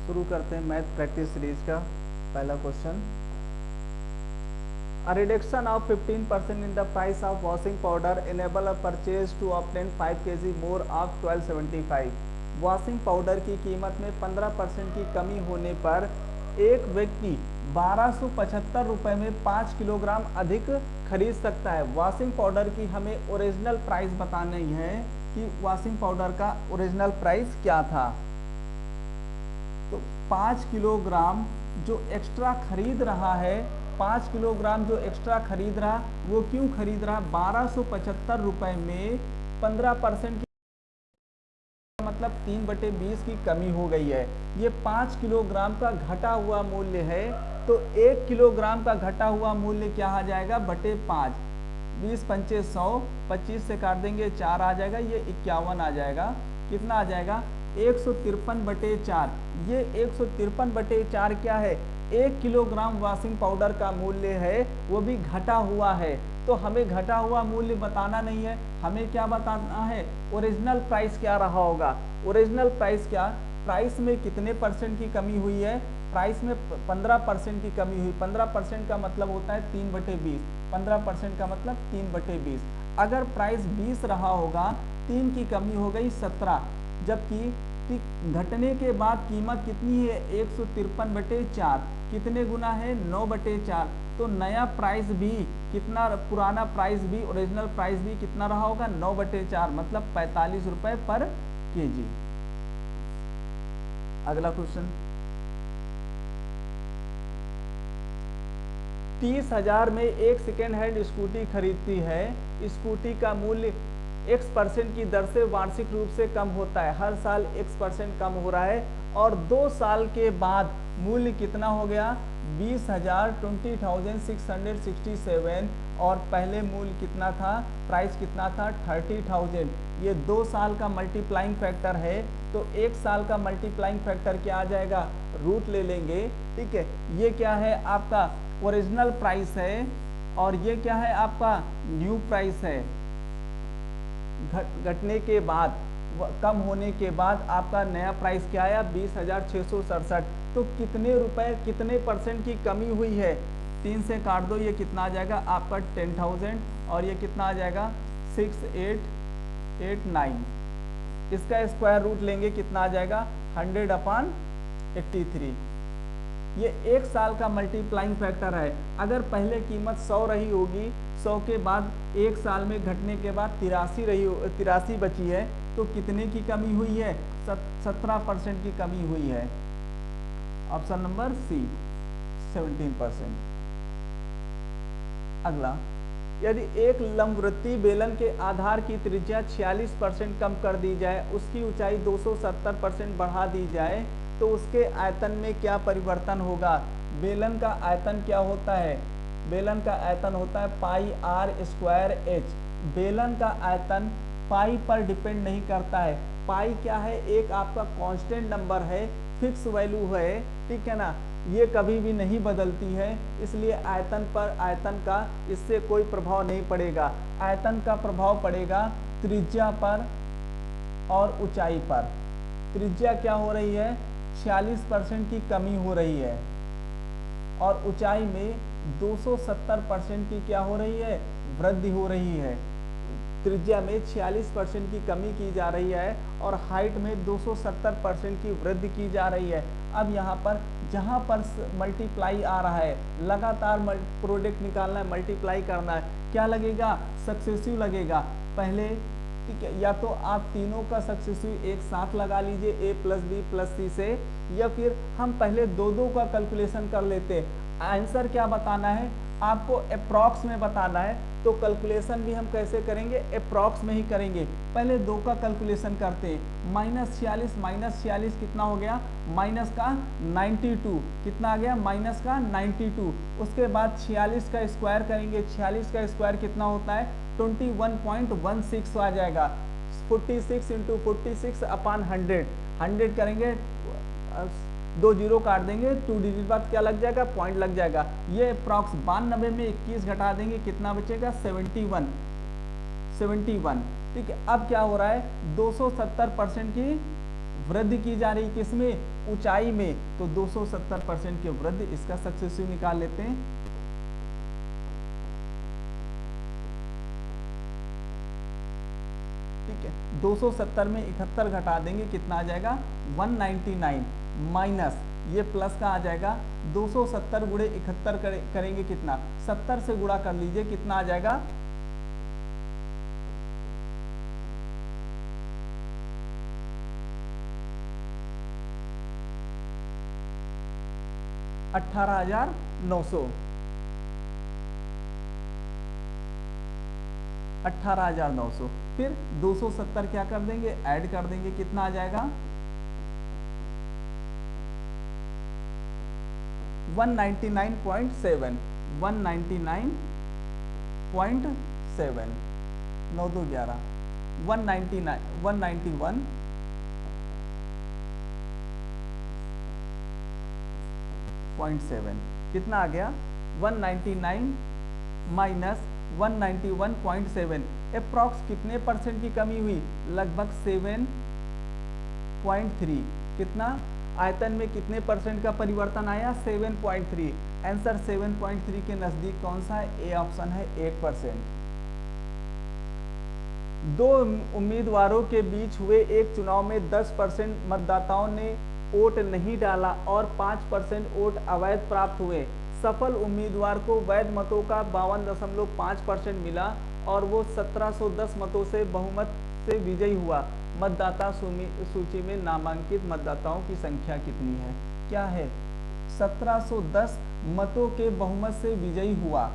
शुरू करते हैं मैथ प्रैक्टिस सीरीज का पहला question. A reduction of 15% in the price of washing powder enable a purchase to obtain 5 kg more of 1275। Washing powder की कीमत में 15% की कमी होने पर एक व्यक्ति 1275 रुपए में 5 किलोग्राम अधिक खरीद सकता है। वॉशिंग पाउडर की हमें ओरिजिनल प्राइस बतानी है कि वॉशिंग पाउडर का ओरिजिनल प्राइस क्या था। तो 5 किलोग्राम जो एक्स्ट्रा खरीद रहा है, 5 किलोग्राम जो एक्स्ट्रा खरीद रहा, वो क्यों खरीद रहा? 1275 रुपए में 15% की मतलब 3/20 की कमी हो गई है। ये 5 किलोग्राम का घटा हुआ मूल्य है, तो 1 किलोग्राम का घटा हुआ मूल्य क्या आ जाएगा? बटे 5। 20 पंचे 100, 25 से काट देंगे 4 आ जाएगा, ये 51 आ जाएगा। कितना आ जाएगा? 153/4। ये 153/4 क्या है? 1 किलोग्राम वॉशिंग पाउडर का मूल्य है, वो भी घटा हुआ है। तो हमें घटा हुआ मूल्य बताना नहीं है, हमें क्या बताना है? ओरिजिनल प्राइस क्या रहा होगा। ओरिजिनल प्राइस क्या? प्राइस में कितने परसेंट की कमी हुई है? प्राइस में 15% की कमी हुई। 15% का मतलब होता है 3/20। 15% का मतलब 3/20। अगर प्राइस 20 रहा होगा, 3 की कमी हो गई 17, जबकि घटने के बाद कीमत कितनी है? 153/4। कितने गुना है? 9/4। तो नया प्राइस भी कितना, पुराना प्राइस भी, ओरिजिनल प्राइस भी कितना रहा होगा? 9/4, मतलब 45 रुपए पर केजी। अगला क्वेश्चन, 30,000 में एक सेकेंड हैंड स्कूटी खरीदती है। स्कूटी का मूल्य x% की दर से वार्षिक रूप से कम होता है। हर साल x% कम हो रहा है और 2 साल के बाद मूल्य कितना हो गया? 20,000, 20,667। और पहले मूल्य कितना था? प्राइस कितना था? 30,000। ये 2 साल का मल्टीप्लाइंग फैक्टर है, तो 1 साल का मल्टीप्लाइंग फैक्टर क्या आ जाएगा? रूट ले लेंगे। ठीक है, ये क्या है? आपका ओरिजिनल प्राइस है और ये क्या है? आपका न्यू प्राइस है। घटने के बाद, कम होने के बाद आपका नया प्राइस क्या आया? 20,667। तो कितने रुपए, कितने परसेंट की कमी हुई है? 3 से काट दो, ये कितना आ जाएगा? आपका 10,000। और ये कितना आ जाएगा? 6889। इसका स्क्वायर रूट लेंगे, कितना आ जाएगा? 100/83। ये 1 साल का मल्टीप्लाइंग फैक्टर है। अगर पहले कीमत 100 रही होगी, 100 के बाद 1 साल में घटने के बाद 83 बची है, तो कितने की कमी हुई है? 17% की कमी हुई है। Option number C, 17%। अगला, यदि एक लंबवृत्तीय बेलन के आधार की त्रिज्या 46% कम कर दी जाए, उसकी ऊंचाई 270% बढ़ा दी जाए, तो उसके आयतन में क्या परिवर्तन होगा? बेलन का आयतन क्या होता है? बेलन का आयतन होता है πr²h। बेलन का आयतन पाई पर डिपेंड नहीं करता है। पाई क्या है? एक आपका कांस्टेंट नंबर है, फिक्स वैल्यू है, ठीक है ना, ये कभी भी नहीं बदलती है, इसलिए आयतन पर, आयतन का इससे कोई प्रभाव नहीं पड़ेगा। आयतन का प्रभाव पड़ेगा त्रिज्या पर और ऊंचाई पर। त्रिज्या क्या हो रही है? 46% की कमी हो रही है और ऊंचाई में 270% की क्या हो रही है? वृद्धि हो रही है। त्रिज्या में 46% की कमी की जा रही है और हाइट में 270% की वृद्धि की जा रही है। अब यहाँ पर जहाँ पर मल्टीप्लाई आ रहा है, लगातार प्रोडक्ट निकालना है, मल्टीप्लाई करना है, क्या लगेगा? सक्सेसिव लगेगा। पहले, ठीक है, या तो आप तीनों का सक्सेसिव एक साथ लगा लीजिए a + b + c से, या फिर हम पहले दो का कैलकुलेशन कर लेते। आंसर क्या बताना है? आपको अप्रॉक्स में बताना है, तो कैलकुलेशन भी हम कैसे करेंगे? अप्रॉक्स में ही करेंगे। पहले 2 का कैलकुलेशन करते हैं। -46 कितना हो गया? माइनस का 92। कितना आ गया? माइनस का 92। उसके बाद 46 का स्क्वायर करेंगे। 46 का स्क्वायर कितना होता है? 21.16 आ जाएगा। 46 × 46/100। 100 करेंगे, 2 जीरो काट देंगे, 2 डिजिट बाद क्या लग जाएगा? पॉइंट लग जाएगा। ये अप्रॉक्स 92 में 21 घटा देंगे, कितना बचेगा? 71। ठीक है, अब क्या हो रहा है? 270% की वृद्धि की जा रही किसमें, ऊंचाई में, तो 270% की वृद्धि, इसका सक्सेसिव निकाल लेते हैं। ठीक है, 270 में 71 घटा देंगे, कितना आ जाएगा 199, माइनस ये प्लस का आ जाएगा 270 गुणे 71 करेंगे कितना, 70 से गुणा कर लीजिए, कितना आ जाएगा 18,900, 18,900। फिर 270 क्या कर देंगे, ऐड कर देंगे, कितना आ जाएगा 199.7, 199.7, 9 2 11, 199 191.7, कितना आ गया 199 माइनस 191.7, अप्रॉक्स कितने परसेंट की कमी हुई, लगभग 7.3, कितना आयतन में कितने परसेंट का परिवर्तन आया, 7.3। आंसर 7.3 के नजदीक कौन सा है, ए ऑप्शन है 1%। दो उम्मीदवारों के बीच हुए एक चुनाव में 10% मतदाताओं ने वोट नहीं डाला और 5% वोट अवैध प्राप्त हुए। सफल उम्मीदवार को वैध मतों का 52.5% मिला और वो 1710 मतों से बहुमत से विजयी हुआ। मतदाता सूची में नामांकित मतदाताओं की संख्या कितनी है, क्या है 1710 मतों के बहुमत से विजयी हुआ।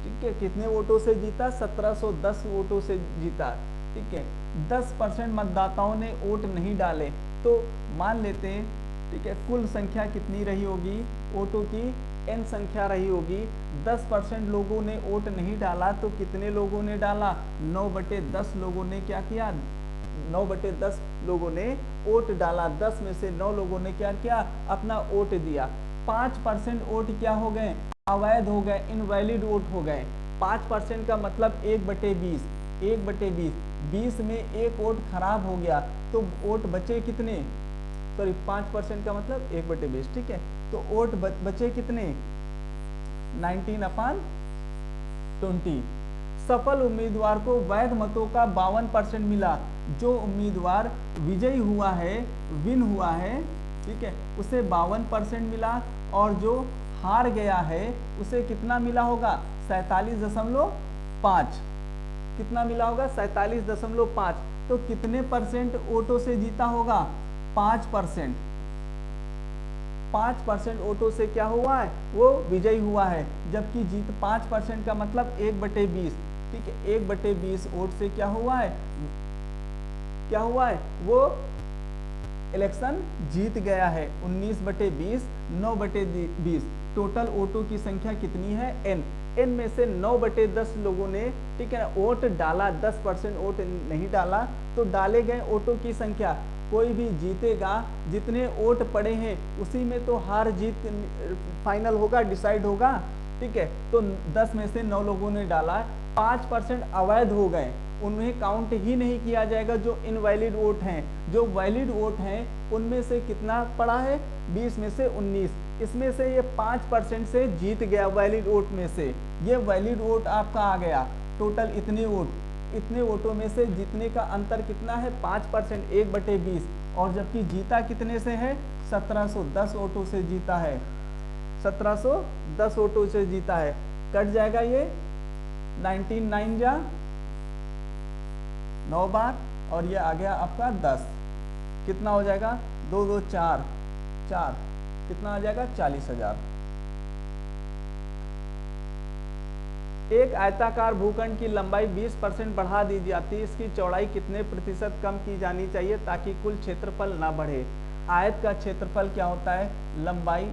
ठीक है, कितने वोटों से जीता, 1710 वोटों से जीता। ठीक है, 10% मतदाताओं ने वोट नहीं डाले, तो मान लेते हैं, ठीक है, कुल संख्या कितनी रही होगी, वोटों की n संख्या रही होगी। 10% लोगों ने वोट नहीं डाला, तो कितने लोगों ने डाला, 9/10 लोगों ने क्या किया, 9/10 लोगों ने वोट डाला। 10 में से 9 लोगों ने क्या किया, अपना वोट दिया। 5% वोट क्या हो गए, अवैध हो गए, इनवैलिड वोट हो गए। 5% का मतलब 1/20, 1/20, 20 में एक वोट खराब हो गया, तो वोट बचे कितने, सॉरी 5% का मतलब 1/20। ठीक है, तो वोट बचे कितने, 19/20। सफल उम्मीदवार को वैध मतों का 52% मिला। जो उम्मीदवार विजयी हुआ है, विन हुआ है, ठीक है, उसे 52% मिला, और जो हार गया है उसे कितना मिला होगा, 47.5। कितना मिला होगा, 47.5। तो कितने परसेंट वोटों से जीता होगा, 5%। 5% वोटों से क्या हुआ है, वो विजयी हुआ है। जबकि जीत 5% का मतलब 1/20। ठीक है, 1/20 वोट से क्या हुआ है, क्या हुआ है, वो इलेक्शन जीत गया है। 19/20, 9/20, टोटल वोटों की संख्या कितनी है, n में से 9/10 लोगों ने, ठीक है, वोट डाला, 10% वोट नहीं डाला, तो डाले गए वोटों की संख्या, कोई भी जीतेगा, जितने वोट पड़े हैं उसी में तो हार जीत फाइनल होगा, डिसाइड होगा। ठीक है, तो 10 में से 9 लोगों ने डाला, 5% अवैध हो गए, उन्हें काउंट ही नहीं किया जाएगा। जो इनवैलिड वोट हैं, जो वैलिड वोट हैं, उनमें से कितना पड़ा है, 20 में से 19, इसमें से ये 5% से जीत गया वैलिड वोट में से। ये वैलिड वोट आपका आ गया, टोटल इतने वोट, इतने वोटों में से जीतने का अंतर कितना है, 5%, 1/20, और जबकि जीता कितने से है, 1710 वोटों से जीता है, 1710 वोटों से जीता है। कट जाएगा ये 19 जा 9 बार, और ये आ गया आपका 10, कितना हो जाएगा, 2 2 4 4, कितना आ जाएगा 40,000। एक आयताकार भूखंड की लंबाई 20% बढ़ा दी जाती है, इसकी चौड़ाई कितने प्रतिशत कम की जानी चाहिए ताकि कुल क्षेत्रफल ना बढ़े। आयत का क्षेत्रफल क्या होता है, लंबाई,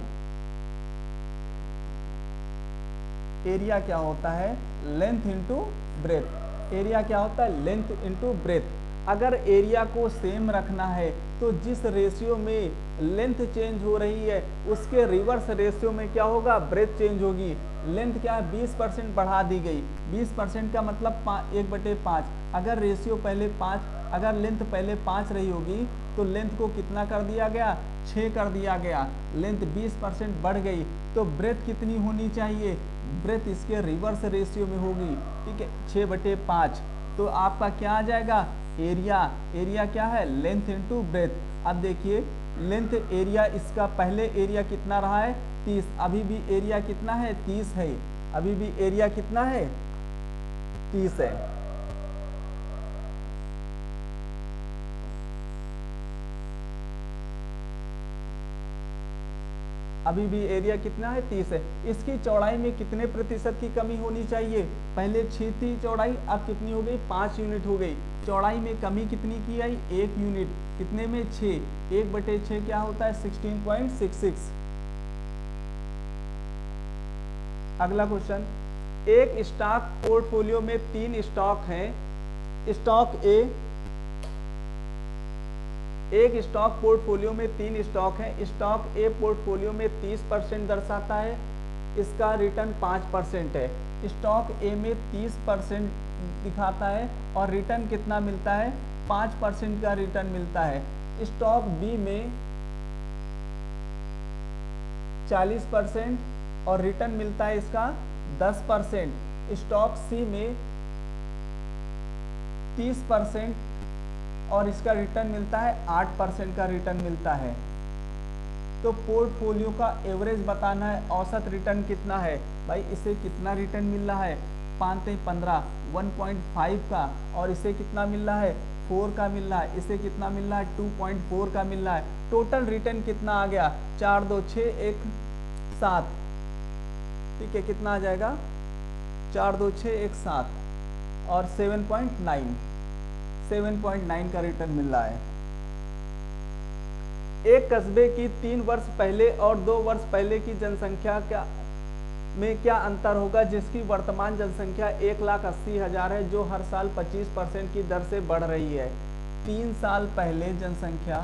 एरिया क्या होता है, लेंथ इंटू ब्रेथ। एरिया क्या होता है, लेंथ इंटू ब्रेथ। अगर एरिया को सेम रखना है तो जिस रेशियो में लेंथ चेंज हो रही है उसके रिवर्स रेशियो में क्या होगा, ब्रेथ चेंज होगी। लेंथ क्या है, 20% बढ़ा दी गई, 20% का मतलब 1/5। अगर रेशियो पहले 5, अगर लेंथ पहले 5 रही होगी तो लेंथ को कितना कर दिया गया, 6 कर दिया गया। लेंथ 20% बढ़ गई तो ब्रेथ कितनी होनी चाहिए, ब्रेथ इसके रिवर्स रेशियो में होगी, ठीक है, 6/5। तो आपका क्या आ जाएगा, एरिया। एरिया क्या है, लेंथ इंटू ब्रेथ। अब देखिए लेंथ एरिया, इसका पहले एरिया कितना रहा है, 30, अभी भी एरिया कितना है, 30 है, अभी भी एरिया कितना है, 30 है। अभी भी एरिया कितना है, 30 है। इसकी चौड़ाई में कितने प्रतिशत की कमी होनी चाहिए, पहले 6 थी चौड़ाई, अब कितनी हो गई, 5 यूनिट हो गई। चौड़ाई में कमी कितनी की आई, 1 यूनिट, कितने में, 6, 1/6 क्या होता है, 16.66। अगला क्वेश्चन, एक स्टॉक पोर्टफोलियो में 3 स्टॉक हैं। स्टॉक ए, एक स्टॉक पोर्टफोलियो में 3 स्टॉक हैं। स्टॉक ए पोर्टफोलियो में 30% दर्शाता है, इसका रिटर्न 5% है। स्टॉक ए में 30% दिखाता है और रिटर्न कितना मिलता है, 5% का रिटर्न मिलता है। स्टॉक बी में 40% और रिटर्न मिलता है इसका 10%। स्टॉक सी में 30% और इसका रिटर्न मिलता है 8% का रिटर्न मिलता है। तो पोर्टफोलियो का एवरेज बताना है, औसत रिटर्न कितना है, भाई इसे कितना रिटर्न मिल रहा है, 5-15 1.5 का, और इसे कितना मिल रहा है, 4 का मिल रहा है, इसे कितना मिल रहा है, 2.4 का मिल रहा है। टोटल रिटर्न कितना आ गया, 4, 2, 6, 1, 7, ठीक है, कितना आ जाएगा, 4, 2, 6, 1, 7 और 7.9 का रिटर्न मिल रहा है। एक कस्बे की 3 वर्ष पहले और 2 वर्ष पहले की जनसंख्या में क्या अंतर होगा, जिसकी वर्तमान जनसंख्या 1,80,000 है, जो हर साल 25% की दर से बढ़ रही है। 3 साल पहले जनसंख्या,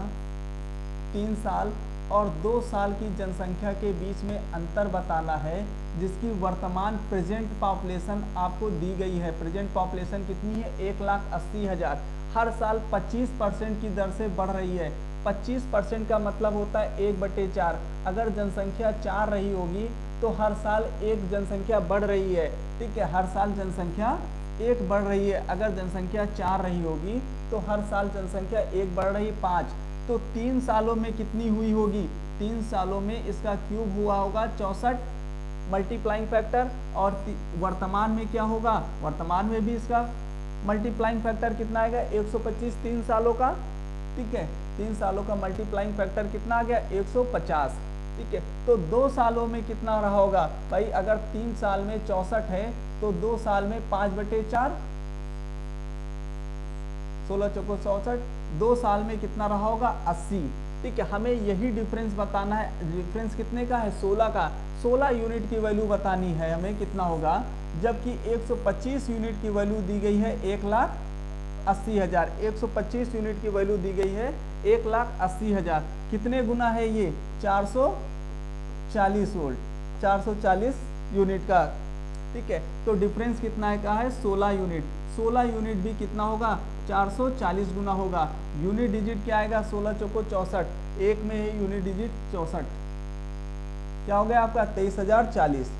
3 साल और 2 साल की जनसंख्या के बीच में अंतर बताना है, जिसकी वर्तमान प्रेजेंट पॉपुलेशन आपको दी गई है। प्रेजेंट पॉपुलेशन कितनी है, 1,80,000, हर साल 25% की दर से बढ़ रही है। 25% का मतलब होता है 1/4। अगर जनसंख्या 4 रही होगी तो हर साल 1 जनसंख्या बढ़ रही है, ठीक है, हर साल जनसंख्या 1 बढ़ रही है। अगर जनसंख्या 4 रही होगी तो हर साल जनसंख्या 1 बढ़ रही, 5। तो 3 सालों में कितनी हुई होगी, 3 सालों में इसका क्यूब हुआ होगा 64 मल्टीप्लाइंग फैक्टर, और वर्तमान में क्या होगा, वर्तमान में भी इसका मल्टीप्लाइंग फैक्टर कितना आएगा, 125 3 सालों का, ठीक है, 3 सालों का मल्टीप्लाइंग फैक्टर कितना आ गया, 150, ठीक है। तो 2 सालों में कितना रहा होगा, भाई अगर 3 साल में 64 है तो 2 साल में 5/4, 16 चौको 64, 2 साल में कितना रहा होगा, 80, ठीक है। हमें यही डिफरेंस बताना है, डिफरेंस कितने का है, 16 का। 16 यूनिट की वैल्यू बतानी है हमें, कितना होगा, जबकि 125 यूनिट की वैल्यू दी गई है 1,80,000, 125 यूनिट की वैल्यू दी गई है 1,80,000। कितने गुना है ये, 440 वोल्ट, 440 यूनिट का, ठीक है। तो डिफरेंस कितना है, कहा है 16 यूनिट। 16 यूनिट भी कितना होगा, 440 गुना होगा। यूनिट डिजिट क्या आएगा, 16 चौको 64, एक में है यूनिट डिजिट 64, क्या हो गया आपका 23,040।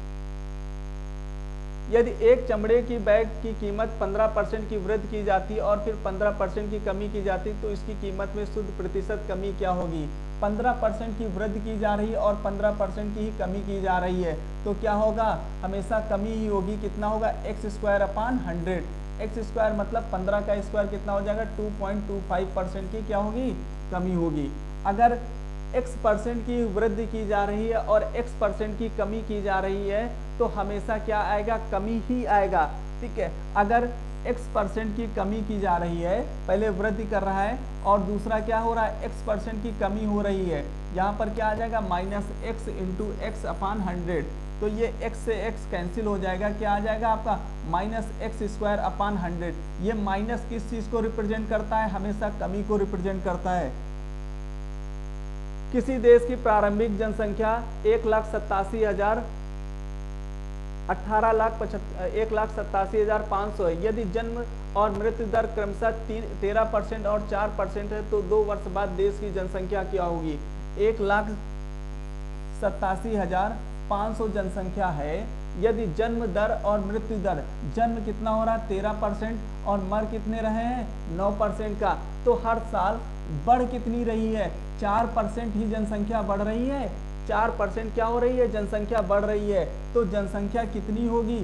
यदि एक चमड़े की बैग की कीमत 15% की वृद्धि की जाती और फिर 15% की कमी की जाती तो इसकी कीमत में शुद्ध प्रतिशत कमी क्या होगी। 15% की वृद्धि की जा रही है और 15% की ही कमी की जा रही है, तो क्या होगा, हमेशा कमी ही होगी। कितना होगा, x²/100। x² मतलब 15 का स्क्वायर कितना हो जाएगा, 2.25% की क्या होगी, कमी होगी। अगर x% की वृद्धि की जा रही है और x% की कमी की जा रही है तो हमेशा क्या आएगा, कमी ही आएगा, ठीक है। अगर x% की कमी की जा रही है, पहले वृद्धि कर रहा है और दूसरा क्या हो रहा है, x% की कमी हो रही है, यहाँ पर क्या आ जाएगा, -x × x/100। तो ये x से x कैंसिल हो जाएगा, क्या आ जाएगा आपका, -x²/100। ये माइनस किस चीज को रिप्रेजेंट करता है, हमेशा कमी को रिप्रेजेंट करता है। किसी देश की प्रारंभिक जनसंख्या 1,87,000 1,87,500 है। यदि जन्म और मृत्यु दर क्रमशः 13% और 4% है तो 2 वर्ष बाद देश की जनसंख्या क्या होगी? 1,87,500 जनसंख्या है। यदि जन्म दर और मृत्यु दर, जन्म कितना हो रहा है 13% और मर कितने रहे हैं 9% का, तो हर साल बढ़ कितनी रही है 4% ही जनसंख्या बढ़ रही है। 4% क्या हो रही है जनसंख्या बढ़ रही है। तो जनसंख्या कितनी होगी?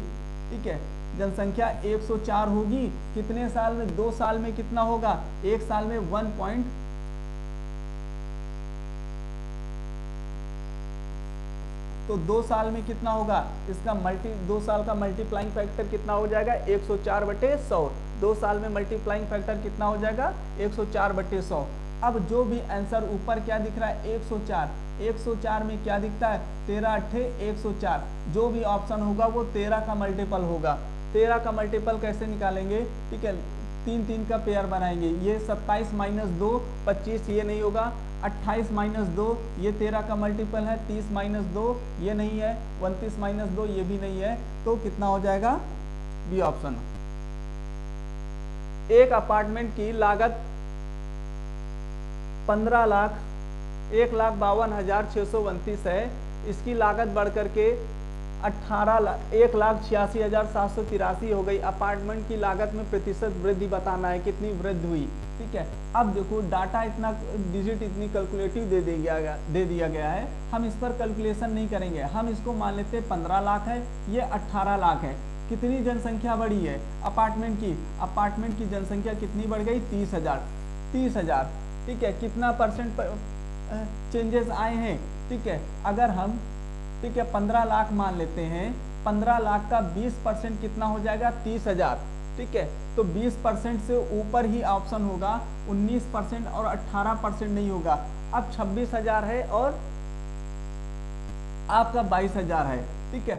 ठीक है, जनसंख्या 104 होगी। कितने साल में? 2 साल में कितना होगा? एक साल में 1. तो 2 साल में कितना होगा? इसका 2 साल का मल्टीप्लाइंग फैक्टर कितना हो जाएगा? 104/100। 2 साल में मल्टीप्लाइंग फैक्टर कितना हो जाएगा? 104/100। अब जो भी आंसर ऊपर क्या दिख रहा है 104, 104 में क्या दिखता है 13 अट्ठे 104। जो भी ऑप्शन होगा वो 13 का मल्टीपल होगा। 13 का मल्टीपल कैसे निकालेंगे? ठीक है, 3 3 का पेयर बनाएंगे। ये 27 - 2 25, ये नहीं होगा। 28 - 2 ये 13 का मल्टीपल है। 30 - 2 ये नहीं है। 29 - 2 ये भी नहीं है। तो कितना हो जाएगा? B option. एक अपार्टमेंट की लागत 1,52,629 है। इसकी लागत बढ़कर के 1,86,783 हो गई। अपार्टमेंट की लागत में प्रतिशत वृद्धि बताना है, कितनी वृद्धि हुई। ठीक है, अब देखो डाटा इतना, डिजिट इतनी कैलकुलेटिव दे दिया गया है। हम इस पर कैलकुलेशन नहीं करेंगे। हम इसको मान लेते हैं 15 लाख है, ये 18 लाख है। कितनी जनसंख्या बढ़ी है अपार्टमेंट की? अपार्टमेंट की जनसंख्या कितनी बढ़ गई? 30,000। ठीक है, कितना परसेंट चेंजेस आए हैं? ठीक है, अगर हम 15 लाख मान लेते हैं, 15 लाख का 20% कितना हो जाएगा? 30,000। ठीक है, तो 20% से ऊपर ही ऑप्शन होगा। 19% और 18% नहीं होगा। अब 26,000 है और आपका 22,000 है। ठीक है,